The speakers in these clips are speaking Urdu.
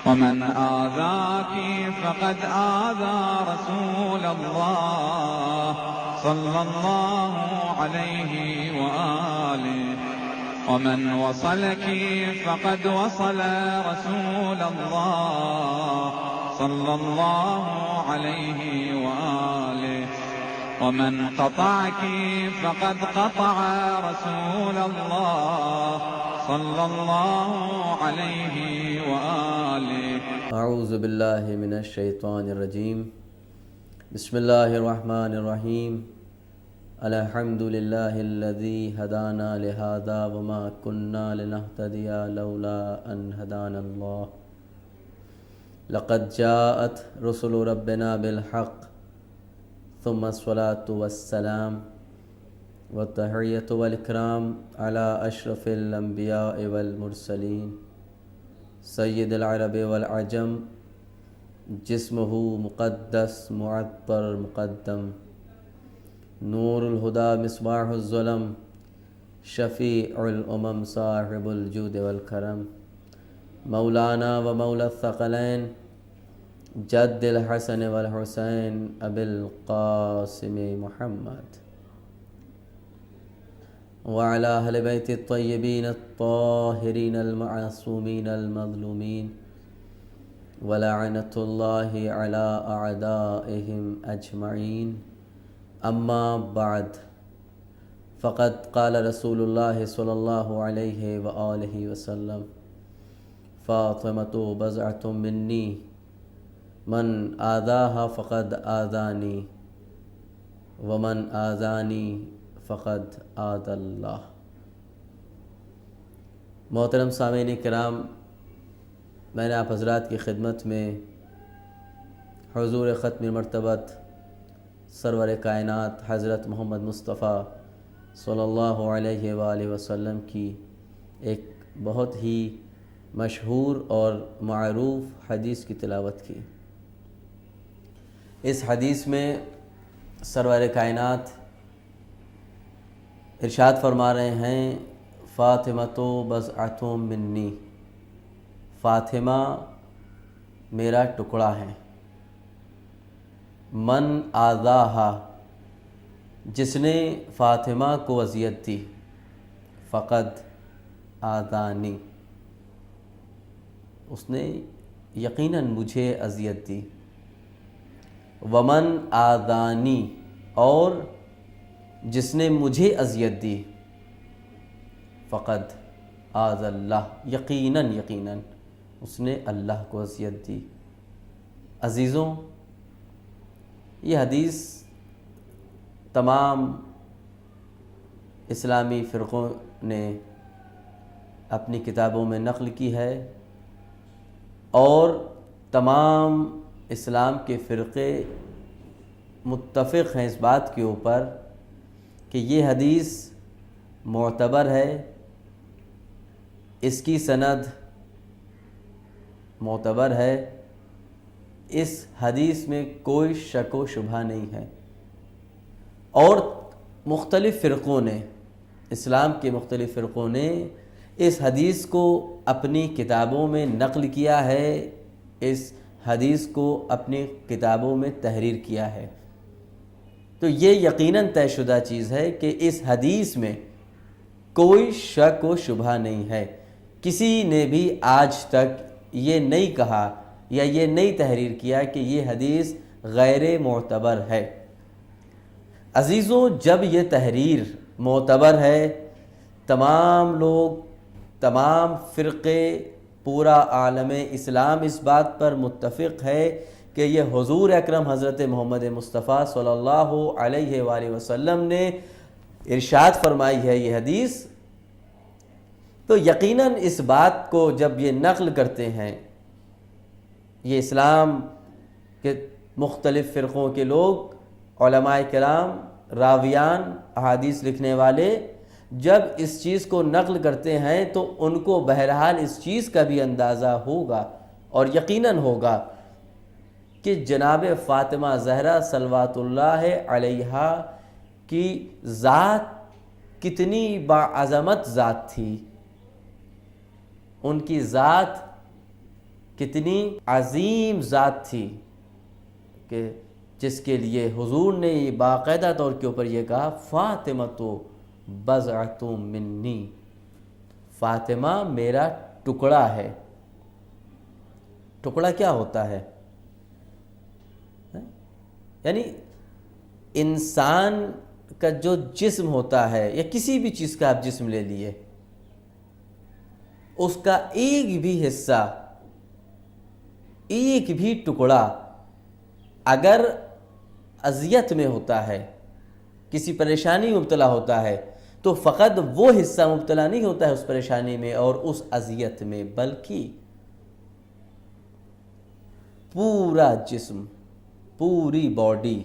ومن آذاك فقد آذى رسول الله صلى الله عليه وآله ومن وصلك فقد وصل رسول الله صلى الله عليه وآله ومن قطعك فقد قطع رسول الله صلى الله عليه وآله. اعوذ باللہ من الشیطان الرجیم. بسم اللہ الرحمن الرحیم. الحمد للہ الذی ہدانا لہذا وما کننا لنہتدی لولا ان ہدانا اللہ. لقد جاءت رسل ربنا بالحق ثم الصلاة والسلام والتحیۃ والاکرام علی اشرف الانبیاء والمرسلین سید العرب والعجم جسمہ مقدس معطر مقدم نور الہدی مصباح الظلم شفیع الامم صاحب الجود والکرم مولانا و مولا الثقلین جد الحسن والحسین ابی القاسم محمد وعلى اہل بیت الطیبین الطاہرین المعصومین المظلومین ولعنۃ اللہ علی اعدائہم اجمعین. اما بعد فقد قال رسول اللہ صلی اللہ علیہ وآلہ وسلم فاطمۃ بضعۃ منی من آذاها فقد آذانی ومن آذانی فقد آذى اللہ. محترم سامعین کرام، میں نے آپ حضرات کی خدمت میں حضور ختم مرتبت سرور کائنات حضرت محمد مصطفیٰ صلی اللہ علیہ وآلہ وسلم کی ایک بہت ہی مشہور اور معروف حدیث کی تلاوت کی. اس حدیث میں سرور کائنات ارشاد فرما رہے ہیں فاطمۃ بضعۃ منی، فاطمہ میرا ٹکڑا ہے. من آذاہا، جس نے فاطمہ کو اذیت دی، فقد آذانی، اس نے یقیناً مجھے اذیت دی. ومن آذانی، اور جس نے مجھے اذیت دی، فقد آذى اللہ، یقیناً اس نے اللہ کو اذیت دی. عزیزوں، یہ حدیث تمام اسلامی فرقوں نے اپنی کتابوں میں نقل کی ہے، اور تمام اسلام کے فرقے متفق ہیں اس بات کے اوپر کہ یہ حدیث معتبر ہے، اس کی سند معتبر ہے، اس حدیث میں کوئی شک و شبہ نہیں ہے. اور مختلف فرقوں نے، اسلام کے مختلف فرقوں نے اس حدیث کو اپنی کتابوں میں نقل کیا ہے، اس حدیث کو اپنی کتابوں میں تحریر کیا ہے. تو یہ یقیناً طے شدہ چیز ہے کہ اس حدیث میں کوئی شک و شبہ نہیں ہے. کسی نے بھی آج تک یہ نہیں کہا یا یہ نہیں تحریر کیا کہ یہ حدیث غیر معتبر ہے. عزیزوں، جب یہ تحریر معتبر ہے، تمام لوگ، تمام فرقے، پورا عالم اسلام اس بات پر متفق ہے کہ یہ حضور اکرم حضرت محمد مصطفیٰ صلی اللہ علیہ وآلہ وسلم نے ارشاد فرمائی ہے یہ حدیث، تو یقیناً اس بات کو جب یہ نقل کرتے ہیں، یہ اسلام کے مختلف فرقوں کے لوگ، علماء کرام، راویان، احادیث لکھنے والے، جب اس چیز کو نقل کرتے ہیں تو ان کو بہرحال اس چیز کا بھی اندازہ ہوگا اور یقیناً ہوگا کہ جناب فاطمہ زہرا صلوات اللہ علیہا کی ذات کتنی باعظمت ذات تھی. ان کی ذات کتنی عظیم ذات تھی کہ جس کے لیے حضور نے یہ باقاعدہ طور کے اوپر یہ کہا فاطمہ تو بضعۃ منی، فاطمہ میرا ٹکڑا ہے۔ ٹکڑا کیا ہوتا ہے؟ یعنی انسان کا جو جسم ہوتا ہے یا کسی بھی چیز کا آپ جسم لے لیے، اس کا ایک بھی حصہ، ایک بھی ٹکڑا اگر اذیت میں ہوتا ہے، کسی پریشانی میں مبتلا ہوتا ہے، تو فقط وہ حصہ مبتلا نہیں ہوتا ہے اس پریشانی میں اور اس اذیت میں، بلکہ پورا جسم، پوری باڈی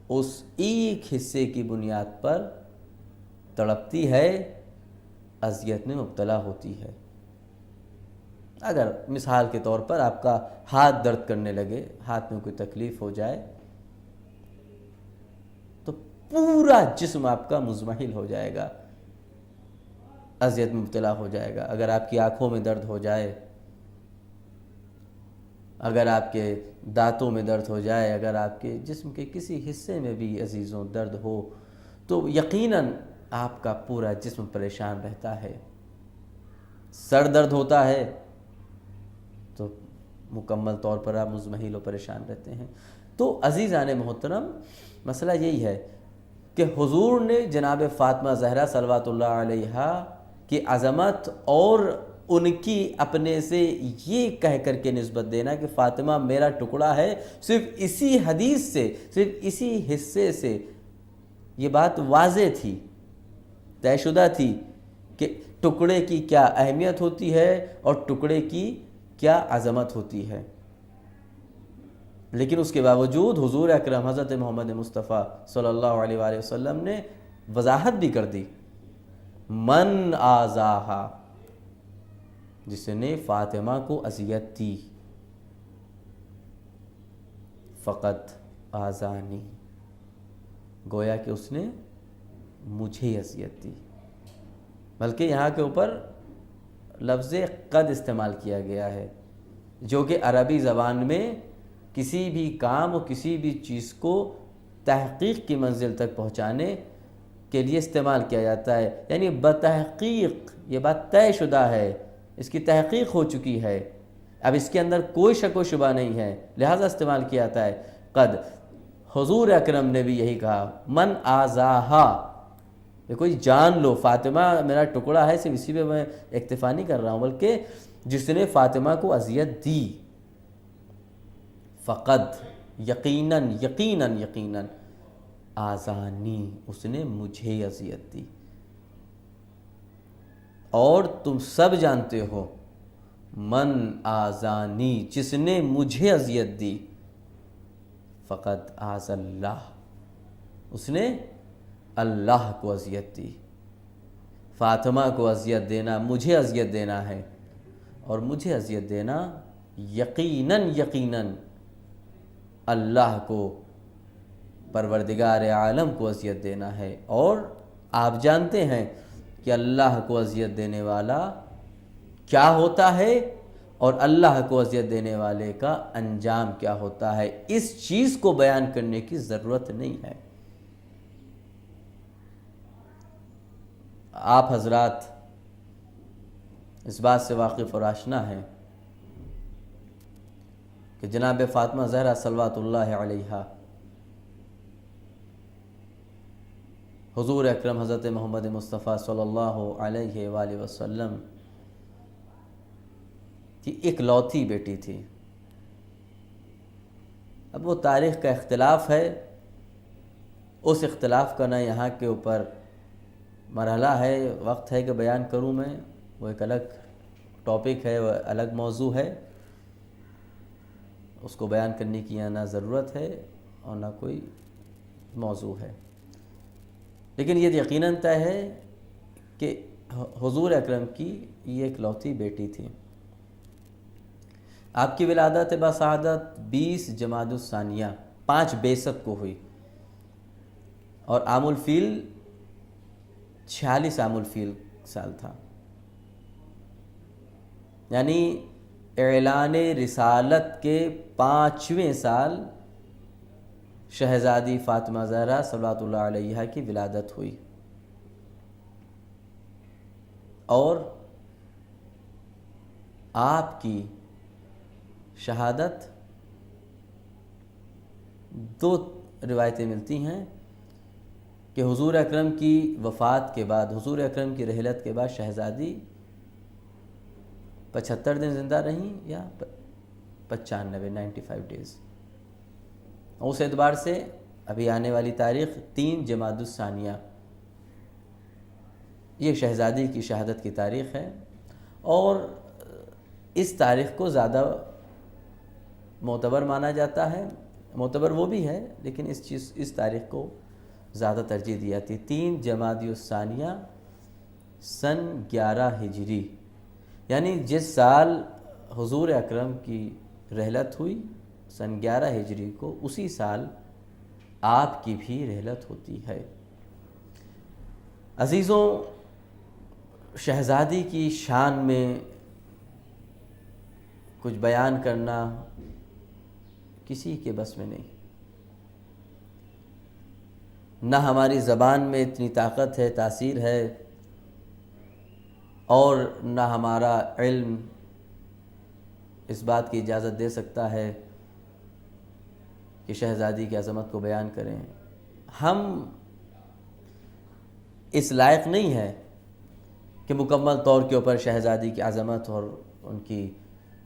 اس ایک حصے کی بنیاد پر تڑپتی ہے، اذیت میں مبتلا ہوتی ہے۔ اگر مثال کے طور پر آپ کا ہاتھ درد کرنے لگے، ہاتھ میں کوئی تکلیف ہو جائے، تو پورا جسم آپ کا مزمحل ہو جائے گا، اذیت میں مبتلا ہو جائے گا۔ اگر آپ کی آنکھوں میں درد ہو جائے، اگر آپ کے دانتوں میں درد ہو جائے، اگر آپ کے جسم کے کسی حصے میں بھی عزیزوں درد ہو، تو یقیناً آپ کا پورا جسم پریشان رہتا ہے۔ سر درد ہوتا ہے تو مکمل طور پر آپ مزمحل و پریشان رہتے ہیں۔ تو عزیزان محترم، مسئلہ یہی ہے کہ حضور نے جناب فاطمہ زہرا صلوات اللہ علیہا کی عظمت اور ان کی اپنے سے یہ کہہ کر کے نسبت دینا کہ فاطمہ میرا ٹکڑا ہے، صرف اسی حدیث سے، صرف اسی حصے سے یہ بات واضح تھی، طے شدہ تھی کہ ٹکڑے کی کیا اہمیت ہوتی ہے اور ٹکڑے کی کیا عظمت ہوتی ہے۔ لیکن اس کے باوجود حضور اکرم حضرت محمد مصطفیٰ صلی اللہ علیہ وآلہ وسلم نے وضاحت بھی کر دی، من آذاہا، جس نے فاطمہ کو اذیت دی، فقط آذانی، گویا کہ اس نے مجھے اذیت دی۔ بلکہ یہاں کے اوپر لفظ قد استعمال کیا گیا ہے، جو کہ عربی زبان میں کسی بھی کام اور کسی بھی چیز کو تحقیق کی منزل تک پہنچانے کے لیے استعمال کیا جاتا ہے۔ یعنی بتحقیق یہ بات طے شدہ ہے، اس کی تحقیق ہو چکی ہے، اب اس کے اندر کوئی شک و شبہ نہیں ہے، لہذا استعمال کیا جاتا ہے قد۔ حضور اکرم نے بھی یہی کہا، من آذاہا، دیکھو یہ جان لو فاطمہ میرا ٹکڑا ہے، صرف اسی پہ میں اکتفا نہیں کر رہا ہوں، بلکہ جس نے فاطمہ کو اذیت دی، فقط یقیناً یقیناً یقیناً آذانی، اس نے مجھے اذیت دی۔ اور تم سب جانتے ہو، من آذانی، جس نے مجھے اذیت دی، فقط آذ اللہ، اس نے اللہ کو اذیت دی۔ فاطمہ کو اذیت دینا مجھے اذیت دینا ہے، اور مجھے اذیت دینا یقیناً یقیناً اللہ کو، پروردگار عالم کو اذیت دینا ہے۔ اور آپ جانتے ہیں کہ اللہ کو اذیت دینے والا کیا ہوتا ہے اور اللہ کو اذیت دینے والے کا انجام کیا ہوتا ہے، اس چیز کو بیان کرنے کی ضرورت نہیں ہے۔ آپ حضرات اس بات سے واقف اور آشنا ہیں کہ جناب فاطمہ زہرا صلوات اللہ علیہا حضور اکرم حضرت محمد مصطفیٰ صلی اللہ علیہ وآلہ وسلم کی اکلوتی بیٹی تھی۔ اب وہ تاریخ کا اختلاف ہے، اس اختلاف کا نہ یہاں کے اوپر مرحلہ ہے، وقت ہے کہ بیان کروں میں، وہ ایک الگ ٹاپک ہے، وہ الگ موضوع ہے، اس کو بیان کرنے کی یہاں نہ ضرورت ہے اور نہ کوئی موضوع ہے۔ لیکن یہ یقیناً طے ہے کہ حضور اکرم کی یہ اکلوتی بیٹی تھی۔ آپ کی ولادت بسعادت 20 جمادی الثانیہ 5 بیست کو ہوئی، اور عام الفیل 46 عام الفیل سال تھا، یعنی اعلان رسالت کے 5ویں سال شہزادی فاطمہ زہرا صلوات اللہ علیہا کی ولادت ہوئی، اور آپ کی شہادت 2 روایتیں ملتی ہیں کہ حضور اکرم کی وفات کے بعد، حضور اکرم کی رحلت کے بعد شہزادی 75 دن زندہ رہیں یا 95 ڈیز۔ اس اعتبار سے ابھی آنے والی تاریخ 3 جمادی الثانیہ، یہ شہزادی کی شہادت کی تاریخ ہے، اور اس تاریخ کو زیادہ معتبر مانا جاتا ہے۔ معتبر وہ بھی ہے، لیکن اس تاریخ کو زیادہ ترجیح دی جاتی ہے۔ 3 جمادی الثانیہ سن 11 ہجری، یعنی جس سال حضور اکرم کی رحلت ہوئی سن 11 ہجری کو، اسی سال آپ کی بھی رحلت ہوتی ہے۔ عزیزوں، شہزادی کی شان میں کچھ بیان کرنا کسی کے بس میں نہیں، نہ ہماری زبان میں اتنی طاقت ہے، تاثیر ہے، اور نہ ہمارا علم اس بات کی اجازت دے سکتا ہے کہ شہزادی کی عظمت کو بیان کریں۔ ہم اس لائق نہیں ہیں کہ مکمل طور کے اوپر شہزادی کی عظمت اور ان کی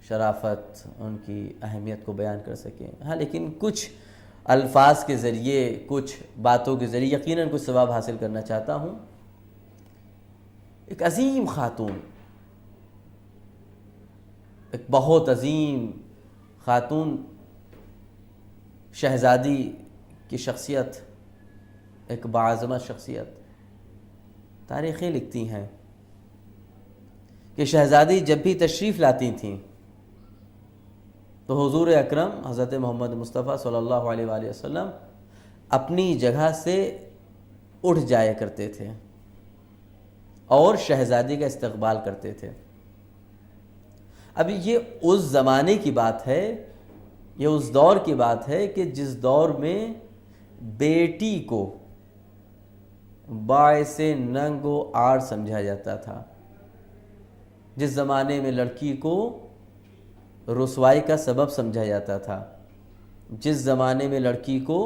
شرافت، ان کی اہمیت کو بیان کر سکیں۔ ہاں، لیکن کچھ الفاظ کے ذریعے، کچھ باتوں کے ذریعے یقیناً کچھ ثواب حاصل کرنا چاہتا ہوں۔ ایک عظیم خاتون، ایک بہت عظیم خاتون شہزادی کی شخصیت، ایک باعظمت شخصیت، تاریخیں لکھتی ہیں کہ شہزادی جب بھی تشریف لاتی تھیں تو حضور اکرم حضرت محمد مصطفیٰ صلی اللہ علیہ وآلہ وسلم اپنی جگہ سے اٹھ جایا کرتے تھے اور شہزادی کا استقبال کرتے تھے۔ اب یہ اس زمانے کی بات ہے، یہ اس دور کی بات ہے کہ جس دور میں بیٹی کو باعث ننگ و عار سمجھا جاتا تھا، جس زمانے میں لڑکی کو رسوائی کا سبب سمجھا جاتا تھا، جس زمانے میں لڑکی کو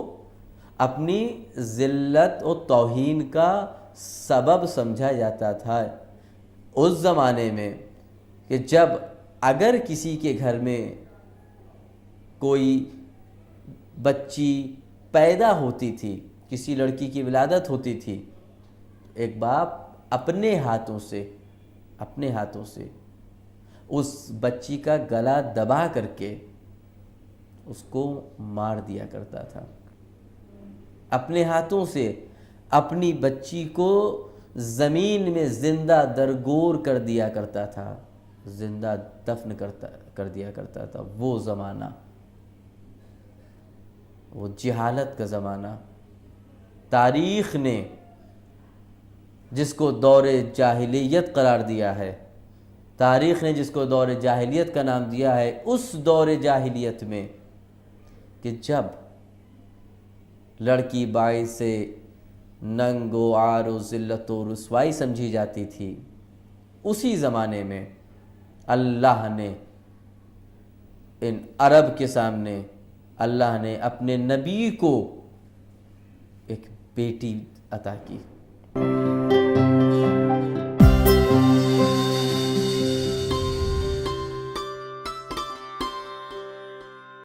اپنی ذلت و توہین کا سبب سمجھا جاتا تھا، اس زمانے میں کہ جب اگر کسی کے گھر میں کوئی بچی پیدا ہوتی تھی، کسی لڑکی کی ولادت ہوتی تھی، ایک باپ اپنے ہاتھوں سے اس بچی کا گلا دبا کر کے اس کو مار دیا کرتا تھا، اپنے ہاتھوں سے اپنی بچی کو زمین میں زندہ درگور کر دیا کرتا تھا، زندہ دفن کر دیا کرتا تھا۔ وہ زمانہ، وہ جہالت کا زمانہ، تاریخ نے جس کو دور جاہلیت قرار دیا ہے، تاریخ نے جس کو دور جاہلیت کا نام دیا ہے، اس دور جاہلیت میں کہ جب لڑکی باعث ننگ و عار و ذلت و رسوائی سمجھی جاتی تھی، اسی زمانے میں اللہ نے ان عرب کے سامنے اللہ نے اپنے نبی کو ایک بیٹی عطا کی۔